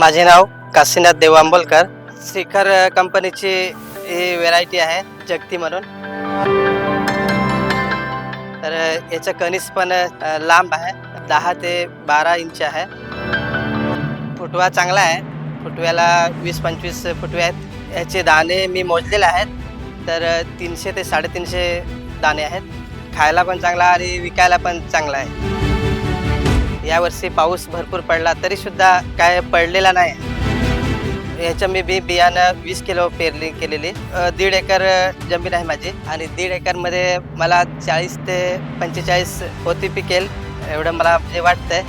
माझे नाव काशीनाथ देवांबोलकर. शिखर कंपनीची ही व्हेरायटी आहे जगती म्हणून. तर याचं कणीस पण लांब आहे, 10 ते 12 इंच आहे. फुटवा चांगला आहे, फुटव्याला 20-25 फुटवे आहेत. याचे दाणे मी मोजलेले आहेत, तर 300 ते 350 दाणे आहेत. खायला पण चांगला आणि विकायला पण चांगला आहे. यावर्षी पाऊस भरपूर पडला तरीसुद्धा काय पडलेला नाही. याचं मी बियाणं 20 किलो पेरणी केलेली. 1.5 एकर जमीन आहे माझी आणि 1.5 एकरमध्ये मला 40 ते 45 पोती पिकेल एवढं मला म्हणजे वाटतंय.